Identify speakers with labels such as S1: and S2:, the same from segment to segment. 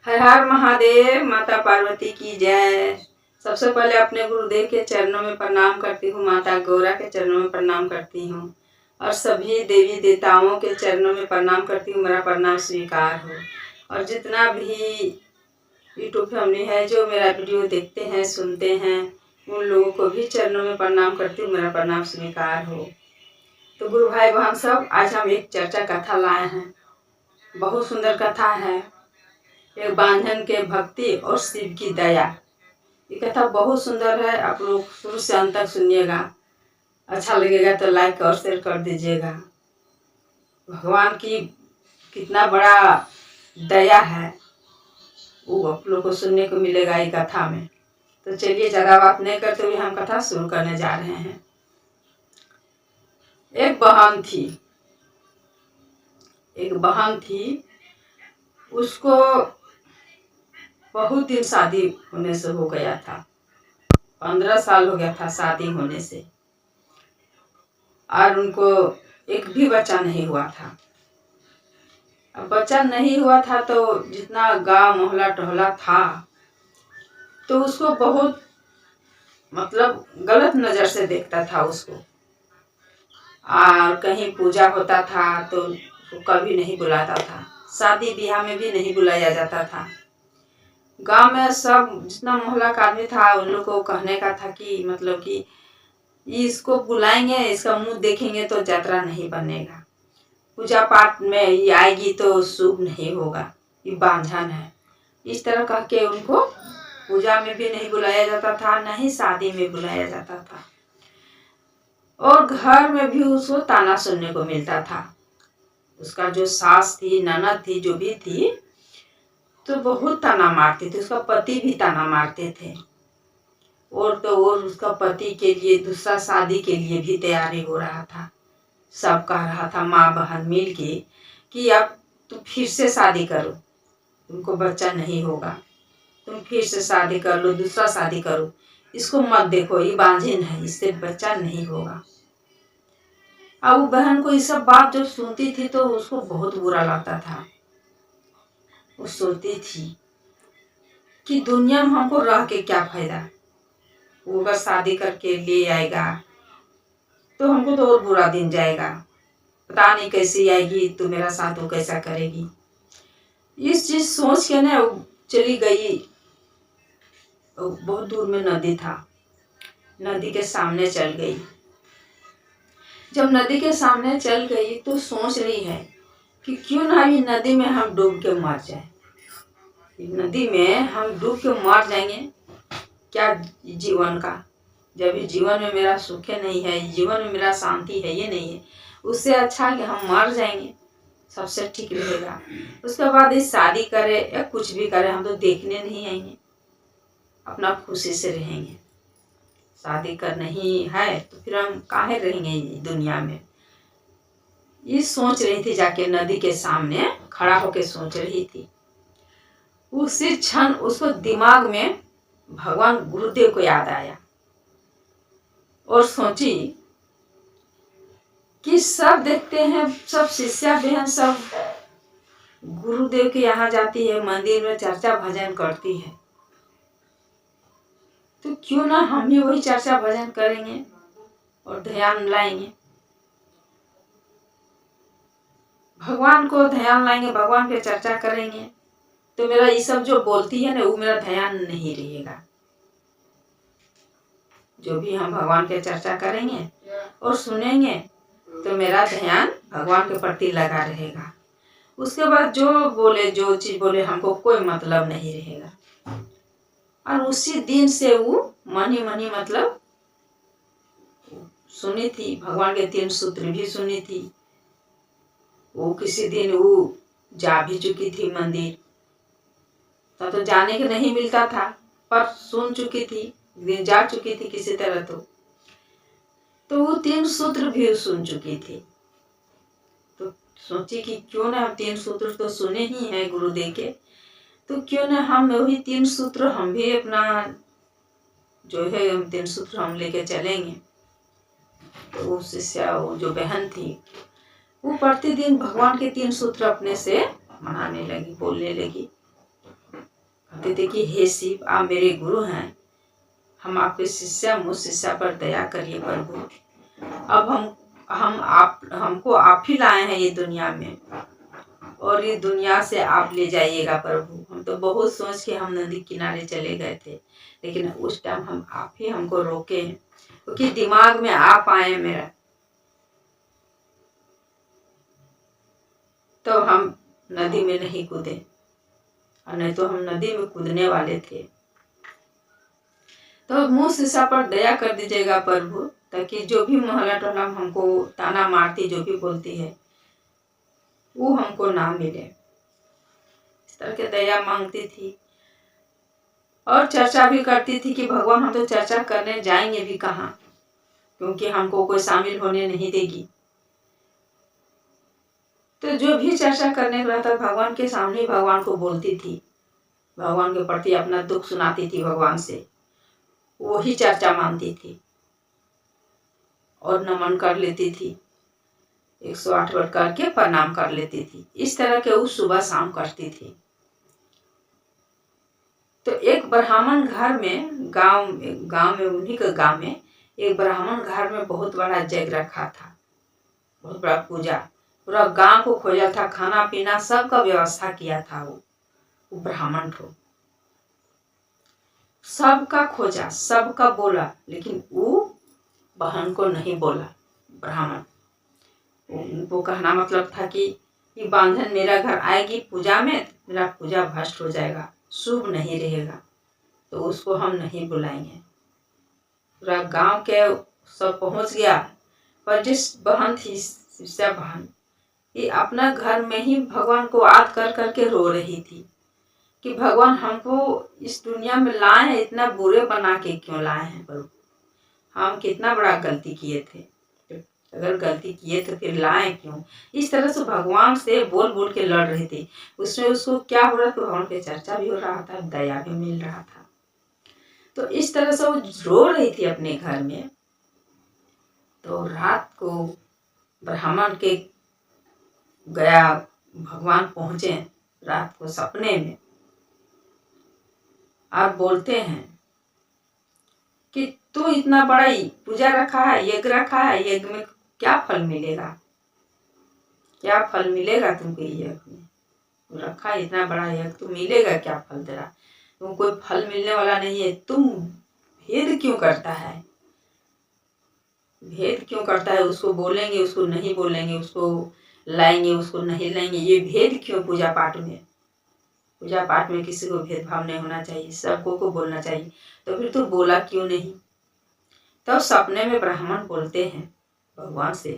S1: हर हर महादेव। माता पार्वती की जय। सबसे पहले अपने गुरुदेव के चरणों में प्रणाम करती हूँ, माता गौरा के चरणों में प्रणाम करती हूँ और सभी देवी देवताओं के चरणों में प्रणाम करती हूँ। मेरा प्रणाम स्वीकार हो। और जितना भी यूट्यूब फैमिली है जो मेरा वीडियो देखते हैं सुनते हैं, उन लोगों को भी चरणों में प्रणाम करती हूँ। मेरा प्रणाम स्वीकार हो। तो गुरु भाई बहन सब, आज हम एक चर्चा कथा लाए हैं। बहुत सुंदर कथा है। एक बांझन के भक्ति और शिव की दया। ये कथा बहुत सुंदर है। आप लोग शुरू से अंत तक सुनिएगा। अच्छा लगेगा तो लाइक और शेयर कर दीजिएगा। भगवान की कितना बड़ा दया है वो आप लोग को सुनने को मिलेगा ये कथा में। तो चलिए ज़्यादा बात नहीं करते हुए हम कथा शुरू करने जा रहे हैं। एक बहन थी, उसको बहुत दिन शादी होने से हो गया था। 15 साल हो गया था शादी होने से, और उनको एक भी बच्चा नहीं हुआ था। अब बच्चा नहीं हुआ था तो जितना गांव मोहल्ला टोहला था तो उसको बहुत गलत नज़र से देखता था उसको। और कहीं पूजा होता था तो उसको कभी नहीं बुलाता था। शादी ब्याह में भी नहीं बुलाया जाता था। गांव में सब जितना मोहल्ला का आदमी था उन लोग को कहने का था कि इसको बुलाएंगे, इसका मुंह देखेंगे तो यात्रा नहीं बनेगा, पूजा पाठ में ये आएगी तो शुभ नहीं होगा, ये बांझन है। इस तरह कह के उनको पूजा में भी नहीं बुलाया जाता था, न ही शादी में बुलाया जाता था। और घर में भी उसको ताना सुनने को मिलता था। उसका जो सास थी, ननद थी, जो भी थी, तो बहुत ताना मारती थी। उसका पति भी ताना मारते थे। और उसका पति के लिए दूसरा शादी के लिए भी तैयारी हो रहा था। सब कह रहा था माँ बहन मिल के कि अब तुम फिर से शादी करो, तुमको बच्चा नहीं होगा, तुम फिर से शादी कर लो, दूसरा शादी करो, इसको मत देखो, ये बांझिन है, इससे बच्चा नहीं होगा। अब वो बहन को ये सब बात जब सुनती थी तो उसको बहुत बुरा लगता था। वो सोचती थी कि दुनिया में हमको रह के क्या फायदा। वो अगर शादी करके ले आएगा तो हमको तो और बुरा दिन जाएगा। पता नहीं कैसी आएगी तो मेरा साथ वो कैसा करेगी। इस चीज सोच के ना वो चली गई। बहुत दूर में नदी था, नदी के सामने चल गई। जब नदी के सामने चल गई तो सोच रही है कि क्यों ना ये नदी में हम डूब के मर जाए। नदी में हम डूब के मर जाएंगे क्या जीवन का, जब ये जीवन में मेरा सुख नहीं है, जीवन में मेरा शांति है, ये नहीं है, उससे अच्छा कि हम मर जाएंगे, सबसे ठीक रहेगा। उसके बाद ये शादी करे या कुछ भी करे, हम तो देखने नहीं आएंगे, अपना खुशी से रहेंगे। शादी करना ही है तो फिर हम काहे रहेंगे दुनिया में। ये सोच रही थी, जाके नदी के सामने खड़ा होके सोच रही थी। उसी क्षण उसको दिमाग में भगवान गुरुदेव को याद आया और सोची कि सब देखते हैं, सब शिष्या बहन सब गुरुदेव के यहाँ जाती है, मंदिर में चर्चा भजन करती है, तो क्यों ना हम भी वही चर्चा भजन करेंगे और ध्यान लाएंगे, भगवान को ध्यान लाएंगे, भगवान की चर्चा करेंगे तो मेरा ये सब जो बोलती है ना वो मेरा ध्यान नहीं रहेगा। जो भी हम भगवान की चर्चा करेंगे और सुनेंगे तो मेरा ध्यान भगवान के प्रति लगा रहेगा। उसके बाद जो बोले, जो चीज बोले, हमको कोई मतलब नहीं रहेगा। और उसी दिन से वो मन ही सुनी थी, भगवान के 3 सूत्र भी सुनी थी। वो किसी दिन वो जा भी चुकी थी मंदिर, तो जाने के नहीं मिलता था, पर सुन चुकी थी, जा चुकी थी किसी तरह। तो वो 3 सूत्र भी सुन चुकी थी। तो सोची कि क्यों ना हम 3 सूत्र तो सुने ही हैं गुरुदेव के, तो क्यों ना हम वही 3 सूत्र हम भी अपना जो है 3 सूत्र हम लेके चलेंगे। तो वो शिष्या, वो जो बहन थी, वो प्रतिदिन भगवान के 3 सूत्र अपने से मनाने लगी, बोलने लगी। बोलते थे कि हे शिव, आप मेरे गुरु हैं, हम आपके शिष्य, मुझ शिष्य पर दया करिए प्रभु। अब हमको आप ही लाए हैं ये दुनिया में, और ये दुनिया से आप ले जाइएगा प्रभु। हम तो बहुत सोच के हम नदी किनारे चले गए थे, लेकिन उस टाइम आप ही हमको रोके हैं, क्योंकि दिमाग में आप आए मेरा, तो हम नदी में नहीं कूदे, और नहीं तो हम नदी में कूदने वाले थे। तो मुँह शीशा पर दया कर दीजिएगा प्रभु, ताकि जो भी मोहल्ला टोला हमको ताना मारती, जो भी बोलती है, वो हमको ना मिले। इस तरह की दया मांगती थी, और चर्चा भी करती थी कि भगवान हम तो चर्चा करने जाएंगे भी कहाँ, क्योंकि हमको कोई शामिल होने नहीं देगी। तो जो भी चर्चा करने का रहता भगवान के सामने भगवान को बोलती थी, भगवान के प्रति अपना दुख सुनाती थी भगवान से, वही चर्चा मानती थी और नमन कर लेती थी, 108 बार करके प्रणाम कर लेती थी। इस तरह के वो सुबह शाम करती थी। तो एक ब्राह्मण घर में, गांव में उन्हीं के गांव में एक ब्राह्मण घर में बहुत बड़ा यज्ञ रखा था, बहुत बड़ा पूजा, पूरा गांव को खोजा था, खाना पीना सबका व्यवस्था किया था। वो ब्राह्मण को सबका खोजा, सबका बोला, लेकिन वो बहन को नहीं बोला। ब्राह्मण उनको कहना मतलब था कि ये बांधन मेरा घर आएगी पूजा में, मेरा पूजा भ्रष्ट हो जाएगा, शुभ नहीं रहेगा, तो उसको हम नहीं बुलाएंगे। पूरा गांव के सब पहुंच गया, पर जिस बहन थी शिष्या बहन, ये अपना घर में ही भगवान को याद कर करके रो रही थी कि भगवान हमको इस दुनिया में लाए हैं, इतना बुरे बना के क्यों लाए हैं प्रभु, हम कितना बड़ा गलती किए थे, अगर गलती किए तो फिर लाए क्यों। इस तरह से भगवान से बोल बोल के लड़ रही थी। उसमें उसको क्या हो रहा था, भगवान की चर्चा भी हो रहा था, दया भी मिल रहा था। तो इस तरह से वो रो रही थी अपने घर में। तो रात को ब्राह्मण के गया, भगवान पहुंचे रात को सपने में, और बोलते हैं कि तू इतना बड़ा पूजा रखा है, यज्ञ रखा है, यज्ञ में क्या फल मिलेगा, क्या फल मिलेगा तुमको यज्ञ में, रखा इतना बड़ा यज्ञ, तो मिलेगा क्या फल तेरा, तुम कोई फल मिलने वाला नहीं है। तुम भेद क्यों करता है, भेद क्यों करता है, उसको बोलेंगे उसको नहीं बोलेंगे, उसको लाएंगे उसको नहीं लाएंगे, ये भेद क्यों पूजा पाठ में। पूजा पाठ में किसी को भेदभाव नहीं होना चाहिए, सबको को बोलना चाहिए, तो फिर तू बोला क्यों नहीं। तब सपने में ब्राह्मण बोलते हैं भगवान से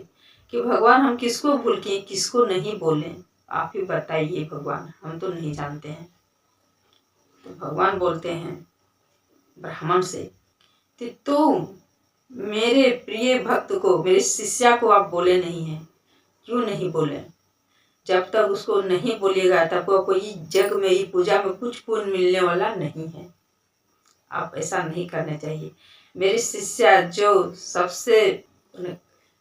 S1: कि भगवान हम किसको भूल के किसको नहीं बोले, आप ही बताइए भगवान, हम तो नहीं जानते हैं। तो भगवान बोलते हैं ब्राह्मण से कि तुम मेरे प्रिय भक्त को, मेरे शिष्या को आप बोले नहीं हैं, क्यों नहीं बोले। जब तक उसको नहीं बोलिएगा तब कोई जग में, ये पूजा में कुछ पुण्य मिलने वाला नहीं है। आप ऐसा नहीं करना चाहिए। मेरी शिष्या जो सबसे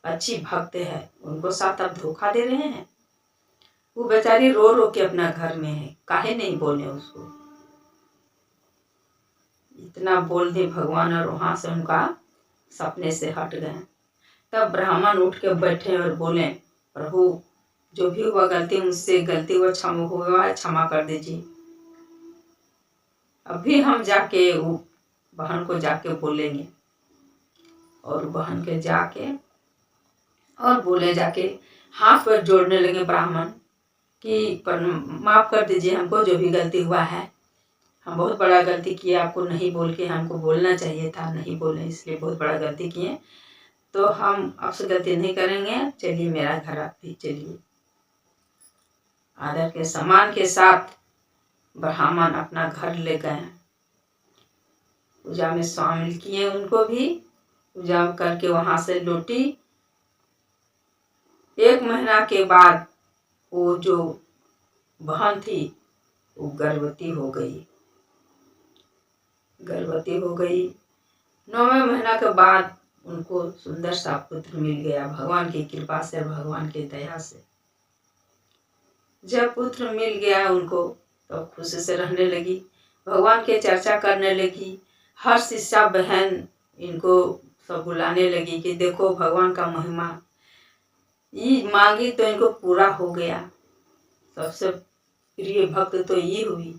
S1: अच्छी भक्त है, उनको साथ आप धोखा दे रहे हैं। वो बेचारी रो रो के अपना घर में है, काहे नहीं बोले उसको। इतना बोल दे भगवान, और वहां से उनका सपने से हट गए। तब ब्राह्मण उठ के बैठे और बोले प्रभु जो भी हुआ गलती, मुझसे गलती हुआ क्षमा कर दीजिए। अभी हम जाके वो बहन को जाके बोलेंगे, और बहन के जाके और बोले जाके हाथ पर जोड़ने लगे ब्राह्मण कि माफ़ कर दीजिए हमको, जो भी गलती हुआ है, हम बहुत बड़ा गलती किए, आपको नहीं बोल के, हमको बोलना चाहिए था, नहीं बोले, इसलिए बहुत बड़ा गलती किए, तो हम आपसे गलती नहीं करेंगे, चलिए मेरा घर आप भी चलिए। आदर के सम्मान के साथ ब्राह्मण अपना घर ले गए, पूजा में शामिल किए, उनको भी पूजा करके वहां से लौटी। 1 महीना के बाद वो जो बहन थी वो गर्भवती हो गई। 9वें महीना के बाद उनको सुंदर सा पुत्र मिल गया, भगवान की कृपा से, भगवान की दया से। जब पुत्र मिल गया उनको तो खुशी से रहने लगी। भगवान के चर्चा करने लगी। हर शिष्या बहन इनको सब बुलाने लगी कि देखो भगवान का महिमा, ये मांगी तो इनको पूरा हो गया। सबसे प्रिय भक्त तो ये हुई,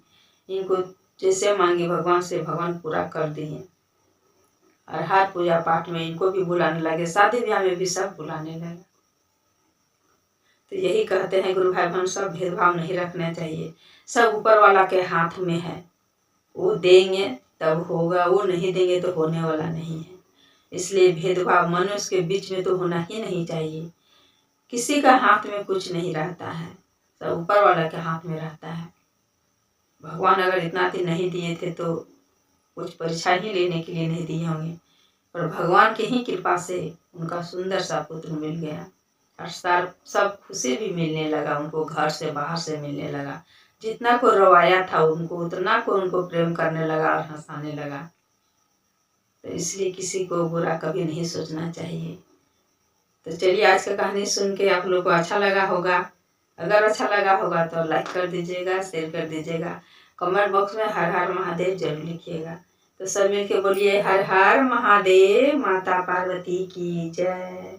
S1: इनको जैसे मांगी भगवान से भगवान पूरा कर दिए। और हर पूजा पाठ में इनको भी बुलाने लगे, शादी ब्याह में भी सब बुलाने लगे। तो यही कहते हैं गुरु भाई बहन, सब भेदभाव नहीं रखना चाहिए। सब ऊपर वाला के हाथ में है, वो देंगे तब होगा, वो नहीं देंगे तो होने वाला नहीं है। इसलिए भेदभाव मनुष्य के बीच में तो होना ही नहीं चाहिए। किसी का हाथ में कुछ नहीं रहता है, सब ऊपर वाला के हाथ में रहता है। भगवान अगर इतना दिन नहीं दिए थे तो कुछ परीक्षा ही लेने के लिए नहीं दिए होंगे, पर भगवान की ही कृपा से उनका सुंदर सा पुत्र मिल गया। और सब खुशी भी मिलने लगा उनको, घर से बाहर से मिलने लगा। जितना को रवाया था उनको, उतना को उनको प्रेम करने लगा और हंसाने लगा। तो इसलिए किसी को बुरा कभी नहीं सोचना चाहिए। तो चलिए, आज का कहानी सुन के आप लोग को अच्छा लगा होगा। अगर अच्छा लगा होगा तो लाइक कर दीजिएगा, शेयर कर दीजिएगा, कमेंट बॉक्स में हर हर महादेव जरूर लिखिएगा। तो सब मिलके बोलिए हर हर महादेव, माता पार्वती की जय।